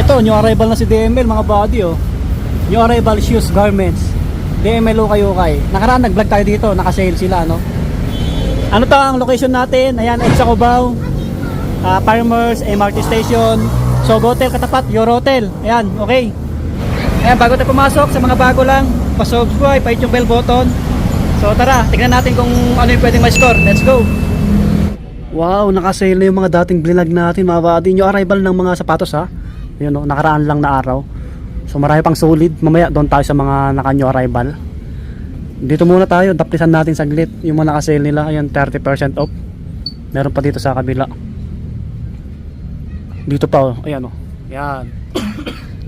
Eto, new arrival na si DML mga buddy oh. New arrival shoes, garments. DML ukay-ukay. Nakaraan nag-vlog tayo dito, naka-sale sila no. Ano to ang location natin? Ayan, Edsa Cubao, Farmers, MRT Station, Sogotel katapat, Eurotel. Ayan, okay. Ayan, bago tayo pumasok, sa mga bago lang, pa-subscribe, pa-hit yung bell button. So tara, tignan natin kung ano yung pwedeng ma-score. Let's go! Wow, naka-sale na yung mga dating vlog natin mga buddy. New arrival ng mga sapatos ha. Yun o, nakaraan lang na araw. So marami pang solid. Mamaya doon tayo sa mga naka-new arrival. Dito muna tayo, daplisan natin saglit yung mga naka-sale nila. Ayan, 30% off. Meron pa dito sa kabila. Dito pa oh, ayan o. Ayan.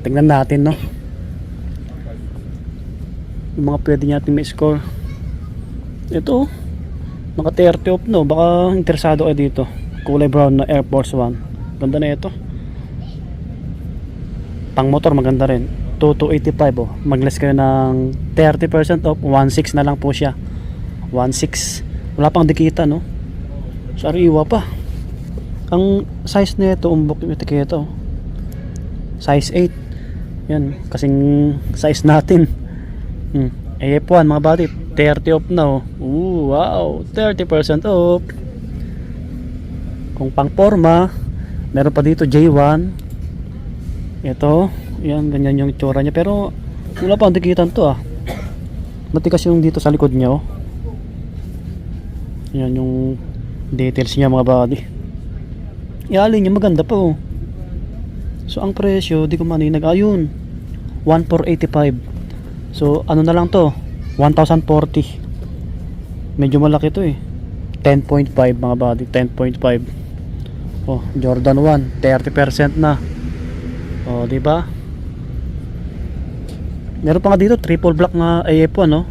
Tingnan natin no. Yung mga pwede natin may score. Ito naka 30 off no. Baka interesado kayo dito. Kulay brown na Air Force 1. Ganda na ito. Pang motor maganda rin. 2285 oh. Mag-less kayo ng 30% off. 16 na lang po siya. 16. Wala pang dikita no. Sariwa pa. Ang size nito umbok yung etiketa oh. Size 8. Yan. Kasing size natin. AF1 mga buddy. 30 off na oh. Ooh, wow. 30% off. Kung pang forma, meron pa dito J1. Ito, yan, ganyan yung itsura niya. Pero wala pa ang dikitan to ah. Matikas yung dito sa likod niya oh. Yan yung details niya mga buddy. Ialin niya maganda pa oh. So ang presyo, di ko maninag. Ayun, 1,485. So ano na lang to, 1,040. Medyo malaki to eh. 10.5 mga buddy, 10.5. Oh, Jordan 1, 30% na. Oh, di ba? Meron pa nga dito triple black na AF1 no.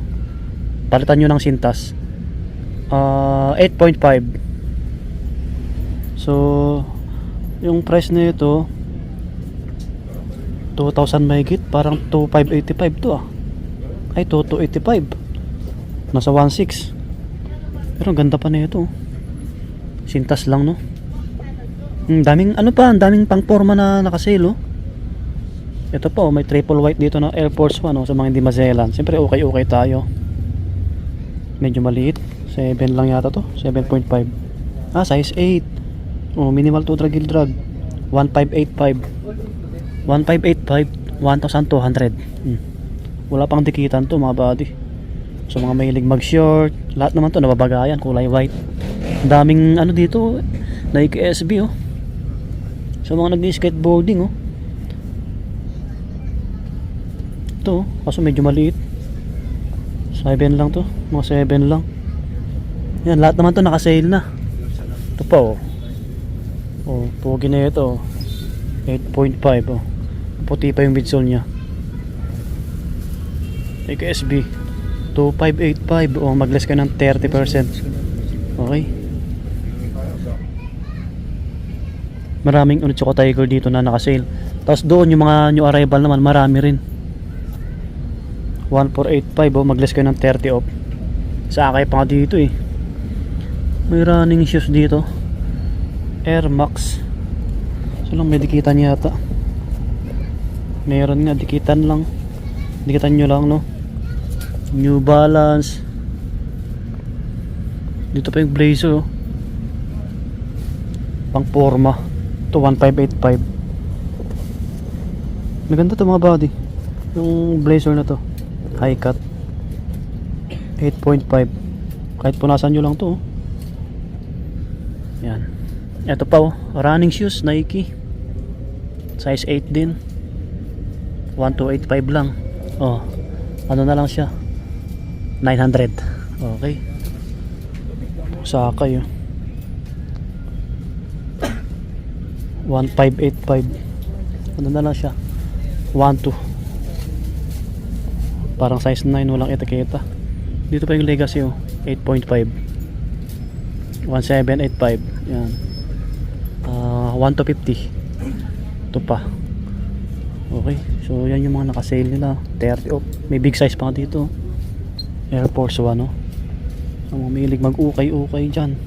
Palitan niyo ng sintas. 8.5. So, yung price nito 2,000 mahigit, parang 2,585 to ah. Ay 2,285. Nasa 1,600. Pero ang ganda pa nito. Sintas lang no. Daming ano pa, daming pang forma na naka-sale oh. Ito po, may triple white dito na Air Force 1 oh, sa mga hindi maselan. Siyempre okay tayo. Medyo maliit. 7 lang yata to, 7.5. Ah, size 8. Oh, minimal to drag drag. 1,585. 1,585, 1,200. Wala pang dikitan to mga buddy. So mga mahilig mag-short, lahat naman to nababagayan, kulay white. Daming ano dito, Nike SB oh. So mga nag-skateboarding oh. Ito, kaso medyo maliit. 7 lang to, mga 7 lang. Yan, lahat naman to naka-sale na. Ito pa oh. Oh, pogi na ito. 8.5 oh. Puti pa yung midsole niya. Nike SB 2,585 oh, mag-less ka ng 30%. Okay. Maraming Onitsuka Tiger dito na naka-sale. Tapos doon yung mga new arrival naman, marami rin. 1,485 oh, mag-less kayo ng 30 off. Sa akay pa nga dito eh. May running shoes dito. Air Max. So lang may dikitan yata. Meron nga, dikitan lang. Dikitan nyo lang no. New Balance. Dito pa yung blazer oh. Pang forma. Ito 1,585. Maganda to mga buddy. Yung blazer na to high cut 8.5. Kahit punasan nyo lang to oh. Yan. Ito pa oh, running shoes Nike size 8 din, 1,285 lang oh. Ano na lang siya, 900. Okay. Sakay oh. 1,585. Ano na lang siya, 1,2. Parang size 9, walang etiketa. Dito pa yung Legacy oh, 8.5. 1,785. Yan. 1,250. Ito pa. Okay. So yan yung mga naka-sale nila. 30 off. May big size pa dito. Air Force 1 oh. Ang mga mahilig mag-ukay-ukay dyan.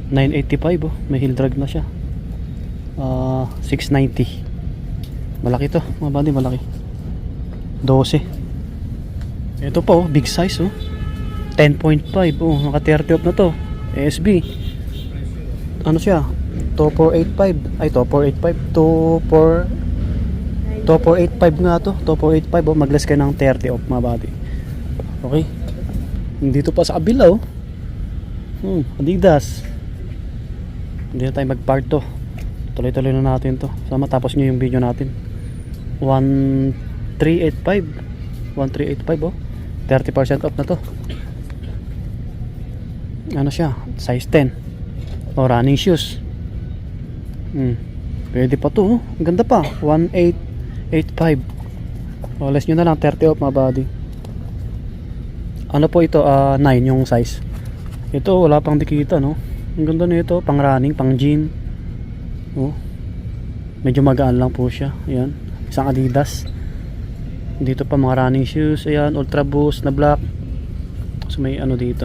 985 oh. May heel drag na siya. 690. Malaki to mga buddy, malaki. 12. Ito po, big size 10.5. Naka 30 off na to. ASB. Ano siya? 2485. Ay, 2485. 2485 nga to. 2485 mag-less kayo ng 30 off mga buddy. Okay. Dito pa sa kabila Adidas. Hindi na tayo mag-part to. Tuloy-tuloy na natin to. So matapos nyo yung video natin. 1385. 1385 30% off na to. Ano siya? Size 10. Running shoes. Pwede pa to. Ang ganda pa. 1885. Less nyo na lang 30 off mga buddy. Ano po ito? 9 yung size. Ito wala pang dikita no. Ang ganda nito, pang running, pang jean. Medyo magaan lang po siya. Ayan, isang Adidas. Dito pa mga running shoes. Ayan, Ultra Boost na black. So may ano dito.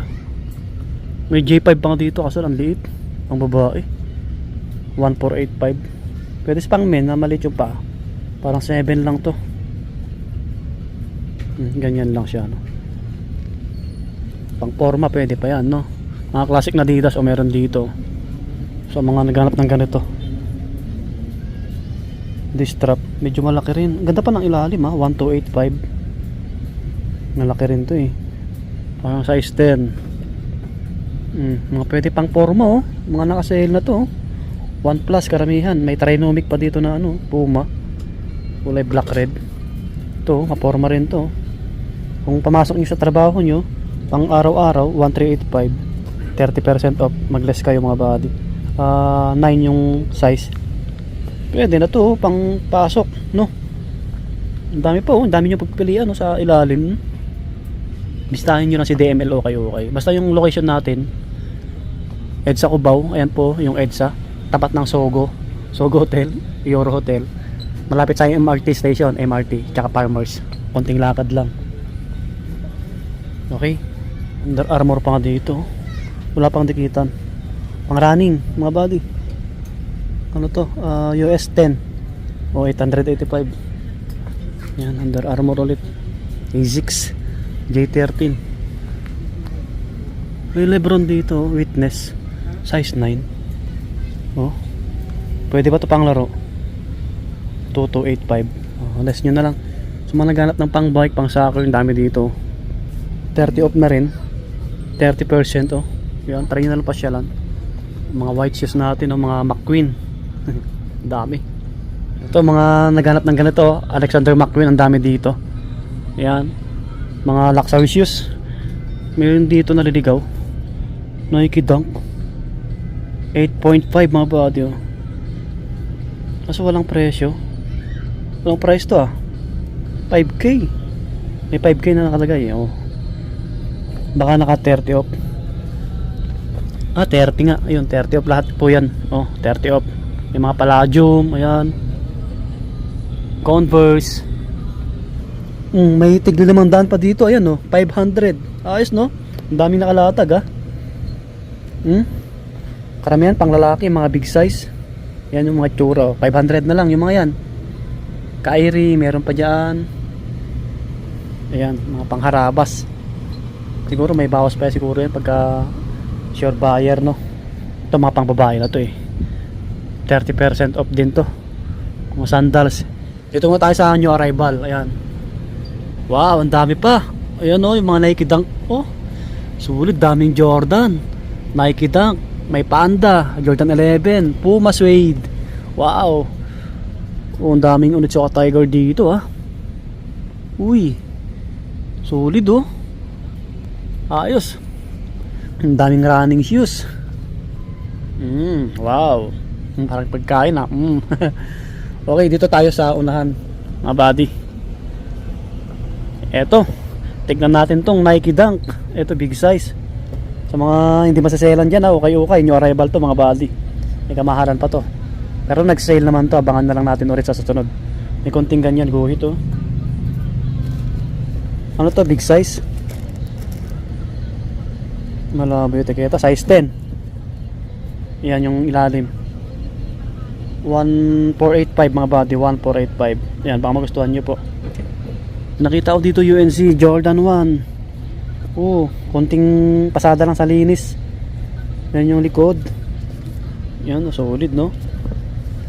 May J5 pang dito kasi ang liit. Ang babae 1485. Pwede sa pang men na maliit yung pa. Parang 7 lang to. Ganyan lang siya no. Pang forma pwede pa yan no. Mga classic na Adidas meron dito. So mga naghanap ng ganito. This strap medyo malaki rin. Ganda pa ng ilalim 1285. Malaki rin to parang size 10. Mga pwede pang forma mga naka-sale na to 1 plus karamihan. May trinomic pa dito na Puma kulay black red. Ito maporma rin to. Kung pamasok nyo sa trabaho nyo pang araw-araw 1385. 30% off, mag-less kayo mga buddy. 9 yung size. Pwede na to pang pasok no. Ang dami po, ang dami nyo pagpilian sa ilalim. Bistahin nyo lang si DML okay. Basta yung location natin EDSA Cubao, ayan po yung EDSA, tapat ng Sogo Hotel, Euro Hotel, malapit sa MRT station, MRT tsaka Farmers, konting lakad lang. Okay, Under Armour pa nga dito, wala pang dikitan, pang running mga buddy. Ano to? US 10 o 885. Yan, Under Armour ulit. ASICS J13. May Lebron dito, Witness size 9. Pwede ba to pang laro? 2285. Less nyo na lang. So mga naghanap ng pang bike, pang soccer, yung dami dito. 30 off na rin, 30%. Yan, try nyo na lang pasyalan. Mga white shoes natin, mga McQueen. Dami. Ito mga naghanap ng ganito, Alexander McQueen, ang dami dito. Yan, mga luxury shoes. Meron dito naliligaw, Nike Dunk 8.5 mga buddy. Kaso walang presyo. Walang price to 5K. May 5K na nakalagay baka naka 30 off. 30 nga, ayun 30 off lahat po yan. 30 off. May mga Palladium, ayan, Converse. May tigli namang daan pa dito, ayan 500. Ayos no, ang daming nakalatag karamihan pang lalaki, mga big size. Yan yung mga tsura 500 na lang yung mga yan. Kairi, meron pa dyan. Ayan, mga pangharabas. Siguro may bawas pa siguro yan pagka sure buyer no. Ito mga pang babae na to 30% off din to. Mga sandals. Dito nga tayo sa new arrival. Ayan, wow, ang dami pa. Ayan yung mga Nike Dunk. Sulit, daming Jordan, Nike Dunk, may Panda, Jordan 11, Puma Suede. Wow, ang daming Onitsuka Tiger dito Uy, sulit ayos. Ang daming running shoes. Wow, parang pagkain Okay, dito tayo sa unahan mga buddy. Eto, tignan natin tong Nike Dunk. Eto, big size. Sa mga hindi masaselan dyan okay, new arrival to mga buddy. May kamahalan pa to, pero nag-sale naman to. Abangan na lang natin ulit sa susunod. May konting ganyan guhit ano to, big size. Malabo yung tiketa, size 10. Yan yung ilalim. 1485 mga body, 1485. Ayan, baka magustuhan nyo po. Nakita ko dito UNC Jordan 1. Oh, konting pasada lang sa linis. Yan yung likod. Yan, solid no.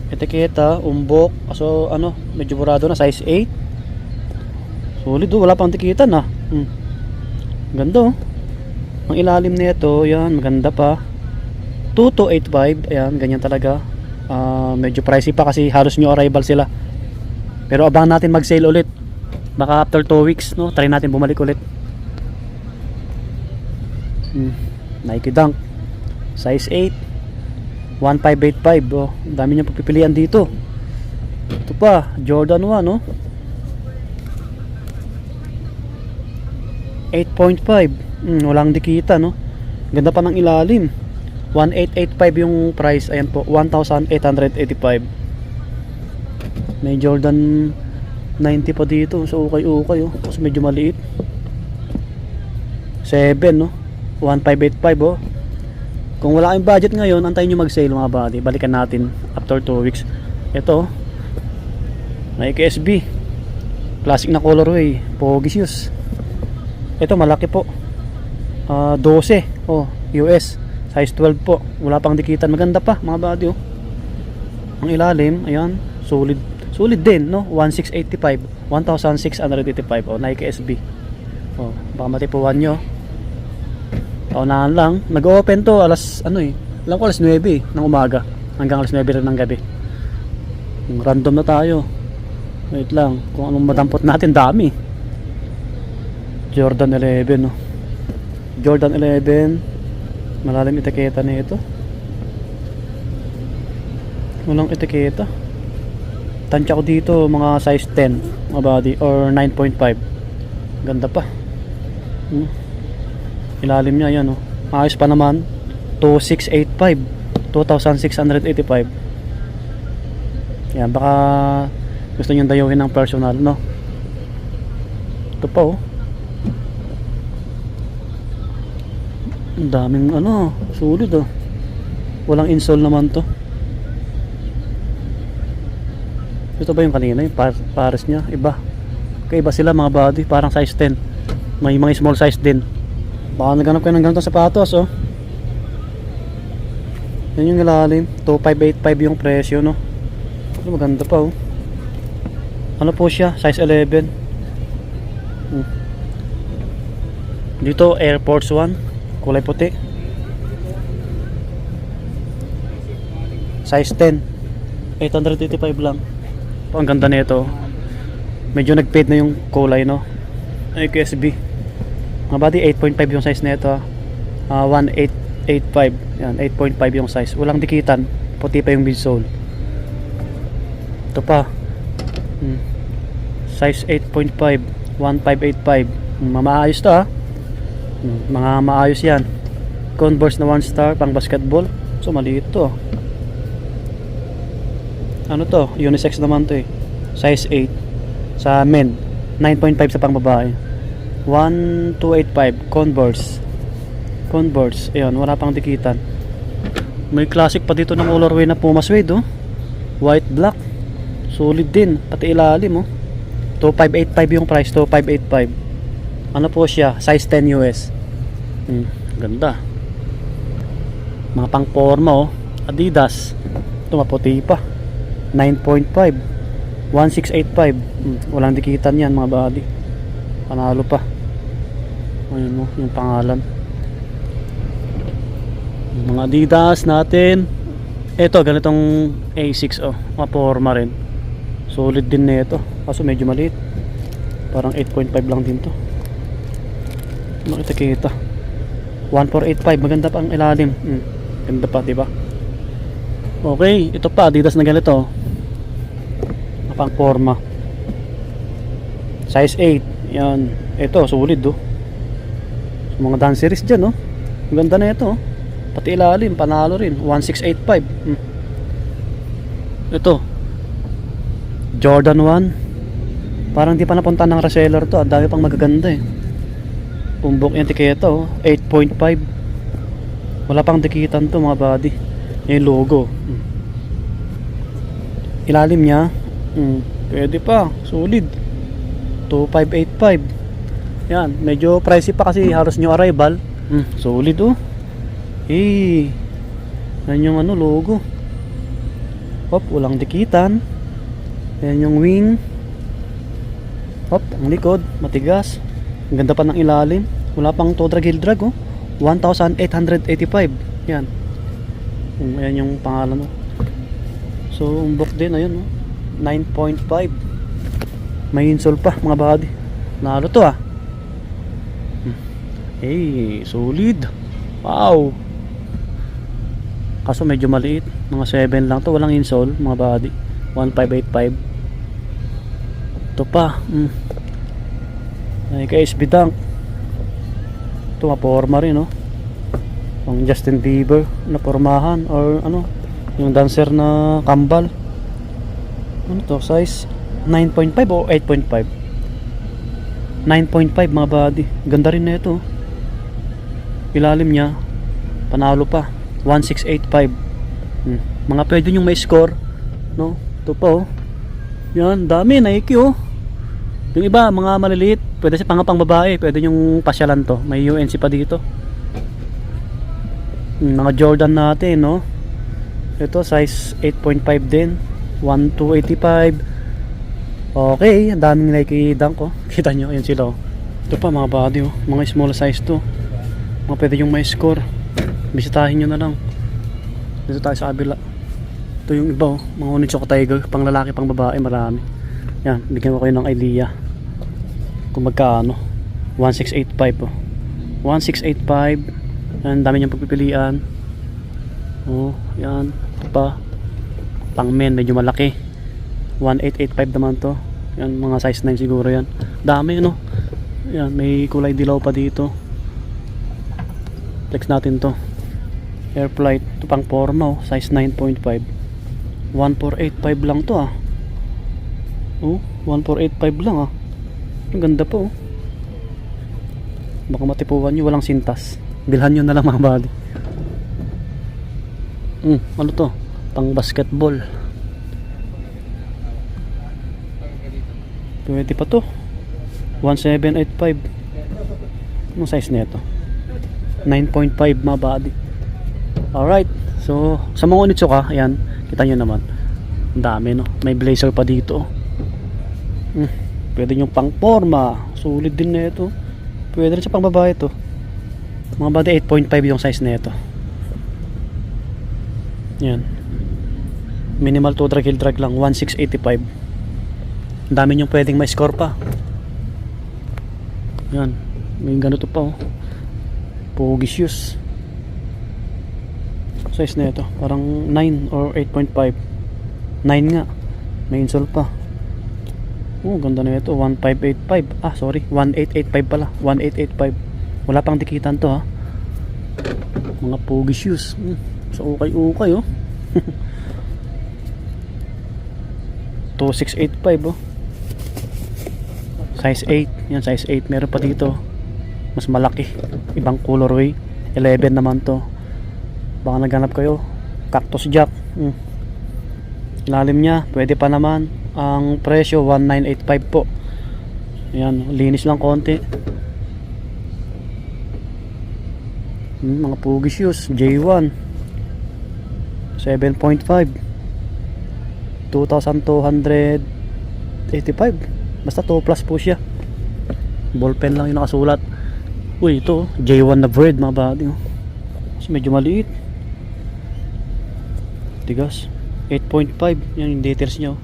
Etiketa, umbok. So ano, medyo burado na, size 8. Solid oh, wala pang tikitan ah. Ganda oh. Ang ilalim nito, yan, maganda pa. 2285, ayan, ganyan talaga. Medyo pricey pa kasi halos new arrival sila. Pero abangan natin mag-sale ulit. Baka after 2 weeks, no, try natin bumalik ulit. Nike Dunk size 8, 1585. Oh, ang dami niyang pagpipilian dito. Ito pa, Jordan 1, no, 8.5. Walang dikita, no. Ganda pa ng ilalim. 1885 yung price. Ayan po, 1885. May Jordan 90 pa dito. So okay oh. Kasi medyo maliit. 7, no, 1585 oh. Kung wala kayong budget ngayon, antayin nyo mag-sale mga buddy. Balikan natin after 2 weeks. Ito, Nike SB, classic na colorway, pogi shoes. Ito malaki po, 12 oh, US size 12 po. Wala pang dikitan, maganda pa mga buddy oh. Ang ilalim, ayan, solid din, no, 1685, 1685 oh, Nike SB. Oh, baka matipuan nyo. Paunahan lang, nag-open to alas alam ko alas 9 ng umaga hanggang alas 9 rin ng gabi. Random na tayo. Wait lang, kung anong madampot natin, dami. Jordan 11, no. Jordan 11, malalim etiketa na ito. Walang etiketa. Tansya ko dito mga size 10 mga body or 9.5. Ganda pa. Ilalim niya yan, oh. Ayos pa naman. 2685, 2685. Yan, baka gusto nyo dayuhin ng personal, no. Ito pa oh. Ang daming sulit oh. Walang insole naman to. Ito ba yung kanina, yung pares niya, iba. Kaiba sila mga body, parang size 10. May mga small size din. Baka naghanap kayo ng ganitong sapatos oh. Yan yung ilalim, 2585 yung presyo, no. Maganda pa oh. Ano po siya, size 11. Dito Air Force 1, kulay puti, size 10, 885 lang. Ang ganda nito. Medyo nag-fade na yung kulay, no. Nike SB mga body, 8.5 yung size nito. 1885. Yan, 8.5 yung size. Walang dikitan, puti pa yung midsole. Ito pa, size 8.5, 1585. Maayos to ha. Mga maayos yan. Converse na 1 star pang basketball. So maliit to. Ano to? Unisex naman to eh. Size 8 sa men, 9.5 sa pang babae. 1285 Converse. Ayun, wala pang dikitan. May classic pa dito ng colorway na Puma suede oh. White black. Solid din, pati ilalim oh. 2585 yung price, 2585. Ano po siya? Size 10 US. Ganda. Mga pang forma oh. Adidas. Ito maputi pa. 9.5, 1685. Walang dikitan yan mga body. Panalo pa. Ayun mo, yung pangalan. Mga Adidas natin. Ito, ganitong A6 oh. Mga forma rin. Solid din nito. Kaso medyo maliit. Parang 8.5 lang din to. Makita kita. 1485, maganda pa ang ilalim. Ganda pa, di ba? Okay, ito pa Adidas na ganito. Pang forma. Size 8. Yan. Ito, solid oh. Mga danceries dyan oh. Maganda na ito oh. Pati ilalim, panalo rin. 1685. Ito Jordan 1. Parang di pa napunta ng reseller to. Ang dami pang magaganda eh. Pumbok yung tiketa oh. 8.5. Wala pang dikitan to mga body. Yung logo. ilalim niya. Pwede pa, solid. 2585. Yan, medyo pricey pa kasi halos new arrival. Solid oh. Yan yung ano, logo. Hop, walang dikitan. Yan yung wing. Hop, ang likod, matigas. Ang ganda pa ng ilalim. Wala pang tow drag heel drag oh. 1,885. Yan. Ayan yung pangalan oh. So, umbok din, ayun oh. 9.5. May insole pa mga body. Nalo to ah. Solid. Wow. Kaso medyo maliit. Mga 7 lang to. Walang insole mga body. 1,585. Ito pa. Ay kay SB Dunk. Ito maporma rin oh. Pang Justin Bieber na pormahan. Or ano. Yung dancer na kambal. Ano to? Size 9.5 o 8.5? 9.5 mga body. Ganda rin na ito. Ilalim niya panalo pa 1685. Mga pwede nyong may score no? Ito pa oh. Yan, dami Nike oh. Yung iba mga maliliit pwede sa pang babae, pwede nyong pasyalan to. May UNC pa dito. Mga Jordan natin no. Ito size 8.5 din, 1,285. Okay, ang daming Nike Dunk oh. Kita nyo, yan sila oh. Ito pa mga body oh. Mga small size to. Mga pwede yung may score. Bisitahin nyo na lang. Dito tayo sa kabila. Ito yung iba oh. Mga Onitsuka Tiger. Pang lalaki, pang babae, marami. Yan, bigyan ko kayo ng idea kung magkaano. 1685 oh. 1685. Yan, dami niyang pagpipilian. Oh, yan. Ito pa. Pang men, medyo malaki. 1885 naman to. Yan, mga size 9 siguro yan. Dami no. Yan, may kulay dilaw pa dito. Flex natin to. Air Flight, ito pang forma oh, size 9.5. 1485 lang to ah. Oh, 1485 lang ah. Ang ganda po oh. Baka matipuan nyo, walang sintas. Bilhan nyo na lang mga body. Ano to? Pang basketball. Pwede pa to. 1785. Anong size nito? 9.5 mga body. Alright. So, sa mga Onitsuka, ayan, kita nyo naman. Ang dami no. May blazer pa dito. Pwede nyo pang forma. Solid din na ito. Pwede rin sa pang babae to. Mga body 8.5 yung size nito. Yan. Minimal to drag heel drag lang 1685. Ang dami nyo pwedeng may score pa. Yan. May ganito pa oh. Pogi shoes. Size na ito parang 9 or 8.5. 9 nga. May insole pa. Oh, ganda na ito. 1585. Ah, sorry. 1885 pala. 1885. Wala pang dikitan to ha. Mga pogi shoes. So ukay-ukay oh. 2685 oh. Size 8. Yan, size 8. Meron pa dito. Mas malaki. Ibang colorway. 11 naman to. Baka naghanap kayo. Cactus Jack. Ilalim niya. Pwede pa naman. Ang presyo 1985 po. Ayan. Linis lang konti. Mga pogi shoes. J1. 7.5. 2,285. Basta 2 plus po siya. Ballpen lang yung nakasulat. Uy, ito J1 na bread mga body oh. Kasi medyo maliit. Tigas 8.5. Yan yung details nyo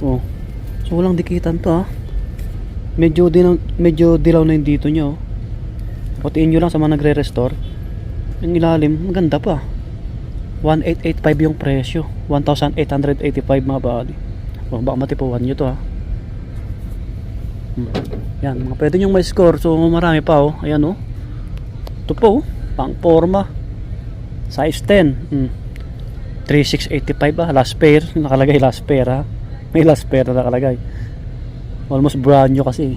oh. So walang dikitan to ha. Medyo dilaw na yung dito nyo. Putiin nyo lang sa mga nagre-restore. Yung ilalim maganda pa. 1885 yung presyo. 1,885 mga body oh, baka matipuan nyo to ha. Yan, mga pwede nyong may score. So marami pa oh. Ayan oh. Ito po oh. Pang forma. Size 10. 3685 ah. Last pair. Nakalagay last pair ha. May last pair na nakalagay. Almost brand new kasi.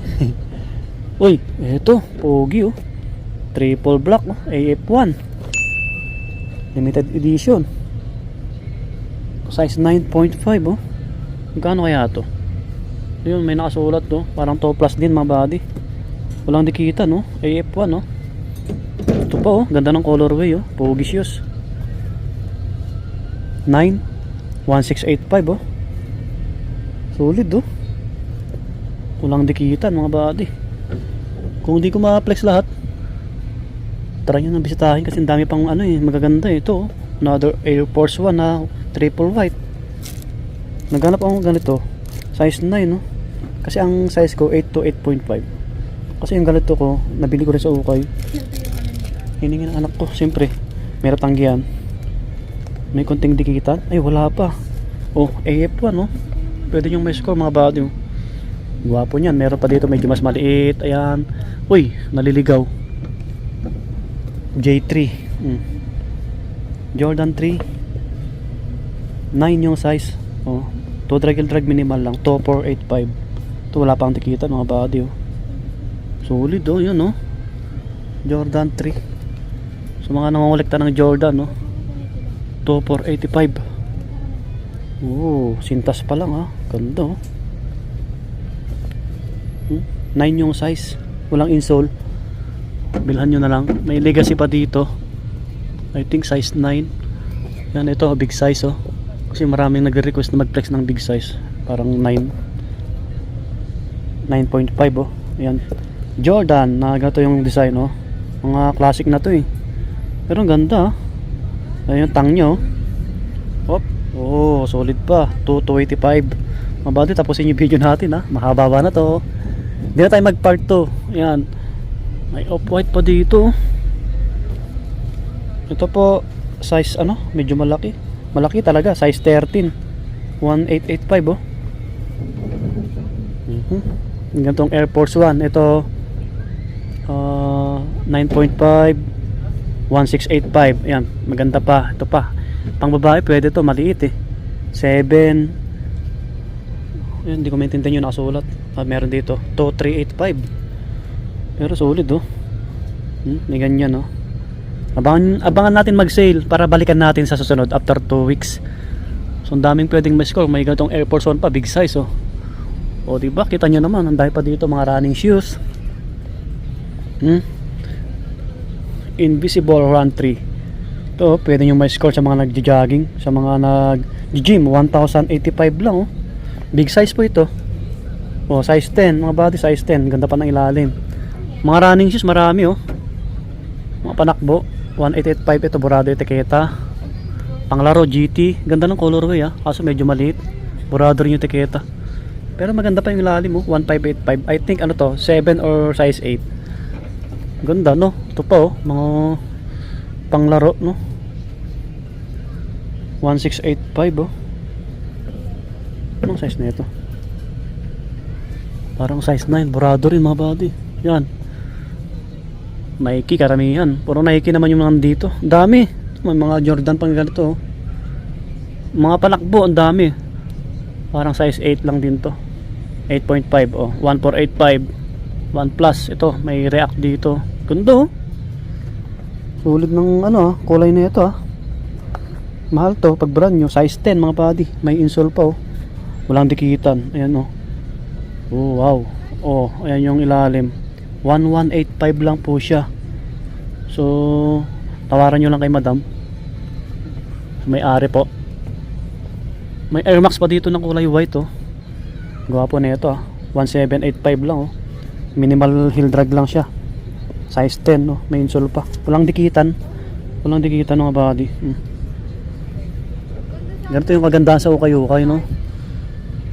Uy, eto. Pogi oh. Triple black oh. AF1. Limited edition. Size 9.5 oh. Magkano kaya to? Ayun, may nakasulat to. Parang 2 plus din mga buddy. Walang dikita no. AF1 no. Ito pa oh. Ganda ng colorway oh. Pogisius. 91685 oh. Solid oh. Walang dikitan mga buddy. Kung di ko ma-flex lahat, try nyo na bisitahin kasi ang dami pang ano eh, magaganda eh. Ito oh. Another Air Force 1 na triple white. Naghanap ako ganito size 9 no. Kasi ang size ko 8 to 8.5. Kasi yung ganito ko nabili ko rin sa ukay. Hiningin ng anak ko. Siyempre meron tanggihan. May konting dikitan. Ay wala pa. Oh AF1 no. Pwede yung may score mga buddy. Gwapo niyan. Meron pa dito medyo mas maliit. Ayan. Uy naliligaw. J3 Jordan 3 9 yung size. Oh, to drag minimal lang. 2485. Ito wala pang tikita mga body oh. Solid oh, yun oh. Jordan 3. So mga nangongolekta ng Jordan oh. 2485. Oh, sintas pa lang ah. Ganda oh. 9 yung size. Walang insole. Bilhan nyo na lang. May legacy pa dito. I think size 9. Yan ito, big size oh. Kasi maraming nagre-request na mag-flex ng big size. Parang 9. 9.5 oh. Ayan. Jordan, na ganito yung design oh. Mga classic na to eh. Pero ang ganda ah. Ayan yung tang nyo. Hop. Oh, solid pa. 285. Mabadi, tapusin yung video natin ha. Mahaba na to. Hindi na tayo mag part 2. Ayan. May off-white pa dito. Ito po size ano, medyo malaki. Malaki talaga, size 13. 1885 oh. Ganitong Air Force 1. Ito 9.5 1685. Ayan, maganda pa. Ito pa. Pang babae pwede to, maliit eh. 7. Ayan, hindi ko maintindihan yung nakasulat. Meron dito 2385. Pero solid oh. May ganyan oh. Abangan natin mag-sale para balikan natin sa susunod after 2 weeks. So ang daming pwedeng ma-score. May ganitong Air Force 1 pa, big size oh. O diba, kita nyo naman, ang dahil pa dito mga running shoes. Invisible Run 3. Ito, pwede nyo ma-score sa mga nag-jogging, sa mga nag-gym. 1085 lang oh. Big size po ito. O, size 10, mga body size 10. Ganda pa ng ilalim. Mga running shoes marami oh. Mga panakbo 1885. Ito burado etiketa. Panglaro GT. Ganda ng colorway ah. Kaso medyo maliit. Burado rin yung etiketa. Pero maganda pa yung ilalim oh. 1585. I think ano to 7 or size 8. Ganda no. Ito pa oh. Mga panglaro no. 1685 oh. Anong size na ito? Parang size 9. Burado rin mga body. Yan. Nike karamihan. Puro Nike naman yung mga dito. Dami. May mga Jordan pang ganito oh. Mga palakbo ang dami. Parang size 8 lang din to. 8.5 oh. 1485. 1 plus. Ito may React dito. Ganda oh. Sulit ng ano kulay na ito ah. Mahal to pag brand nyo. Size 10 mga body. May insole pa oh. Walang dikitan. Ayan oh. Oh wow. Oh ayan yung ilalim. 1185 lang po siya. So tawaran nyo lang kay madam. May ari po. May Air Max pa dito ng kulay white oh. Gwapo na ito ah. 1785 lang oh. Minimal heel drag lang siya. Size 10 oh. May insole pa. Walang dikitan. Walang dikitan ng body. Ganito yung kagandahan sa ukay-ukay no.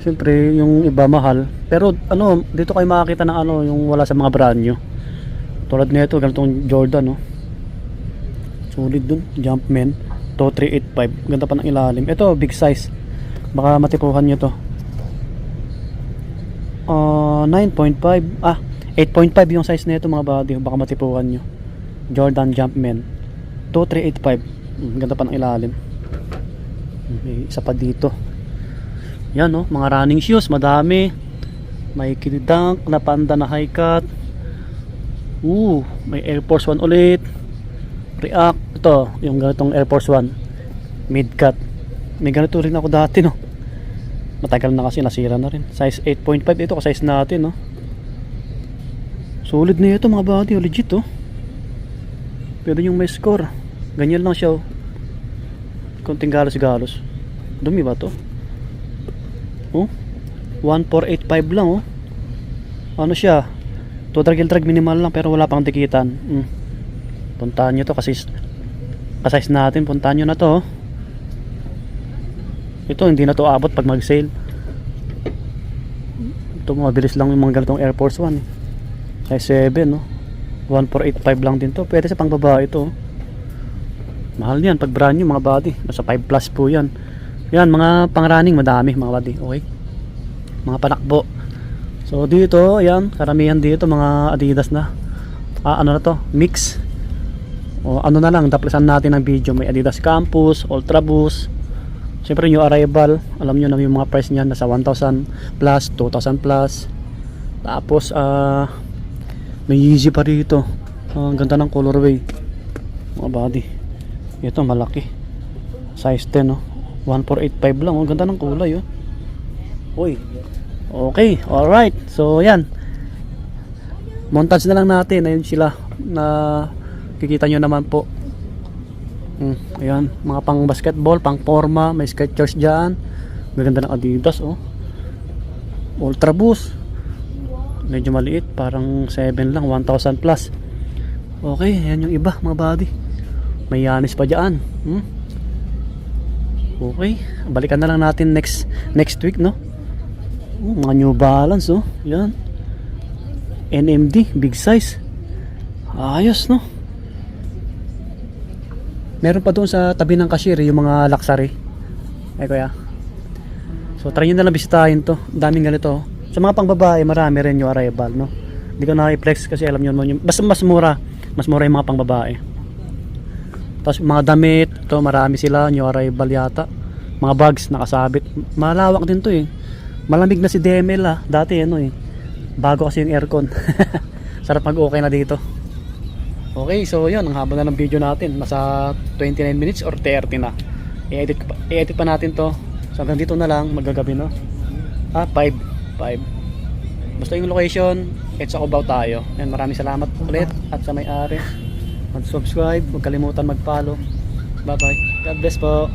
Siyempre yung iba mahal. Pero ano, dito kayo makakita ng ano, yung wala sa mga brand nyo. Tulad nito, ganitong Jordan no. Solid dun, Jumpman 2385. Ganda pa ng ilalim. Ito, big size. Baka matipuhan nyo to. 9.5 8.5 yung size nito mga body. Baka matipuhan nyo. Jordan Jumpman 2385. Ganda pa ng ilalim. May isa pa dito. Yan no, mga running shoes, madami. May Dunk na Panda na high cut. May Air Force 1 ulit. React. Ito, yung ganitong Air Force 1 mid cut. May ganito rin ako dati, no. Matagal na kasi, nasira na rin. Size 8.5 ito, ka-size natin, no. Solid na ito mga buddy, legit, oh. Pero yung may score, ganyan lang siya, oh. Konting galos-galos. Dumi ba to? Oh, 1485 lang, oh. Ano siya? To drag minimal lang pero wala pang dikitan. Puntahan nyo to kasi ka-size natin, puntahan nyo na to, oh. Ito hindi na to abot pag mag-sale. Ito mabilis lang yung mga ganitong Air Force 1, size 7, no. 1485 lang din to. Pwede sa pangbabae ito, oh. Mahal niyan pag brand new mga buddy. Nasa 5 plus po yan. Yan mga pang running madami mga buddy. Okay, mga panakbo. So dito yan, karamihan dito mga Adidas na. Ano na to, mix. O ano na lang, taplasan natin ng video. May Adidas Campus, Ultra Boost. Siyempre new arrival, alam nyo na yung mga price niyan, nasa 1,000 plus, 2,000 plus. Tapos may Yeezy pa rito. Ang ganda ng colorway mga body. Ito malaki, size 10, no? 1485 lang, ang ganda ng kulay, oh. Uy, okay, alright. So yan, montage na lang natin. Ayun sila, na kikita nyo naman po. Ayan, mga pang basketball, pang forma. May Skechers dyan. Maganda ng Adidas, oh. Ultra Boost, medyo maliit, parang 7 lang, 1,000 plus. Okay, yan yung iba mga buddy. May Yanis pa dyan. Okay, balikan na lang natin next week, no. Mga New Balance, oh. Yan, NMD, big size. Ayos, no. Meron pa doon sa tabi ng cashier yung mga luxury. Ay kuya. So try nyo na lang bisitahin to. Daming ganito, oh. Sa mga pangbabae marami rin yung arrival, no. Hindi ko na-reflex kasi alam nyo naman yung basta mas mura yung mga pangbabae. Tapos mga damit, ito marami sila, new arrival yata. Mga bags nakasabit. Malawak din to, eh. Malamig na si DML, ah. Dati ano, eh. Bago kasi yung aircon. Sarap mag-okay na dito. Okay, so yun, ang haba na ng video natin. Nasa 29 minutes or 30 na. I-edit pa natin to. So hanggang dito na lang, magagabi, no. 5. Basta yung location, it's all about tayo. And maraming salamat ulit at sa may-ari. Mag-subscribe, huwag kalimutan mag-follow. Bye bye. God bless po.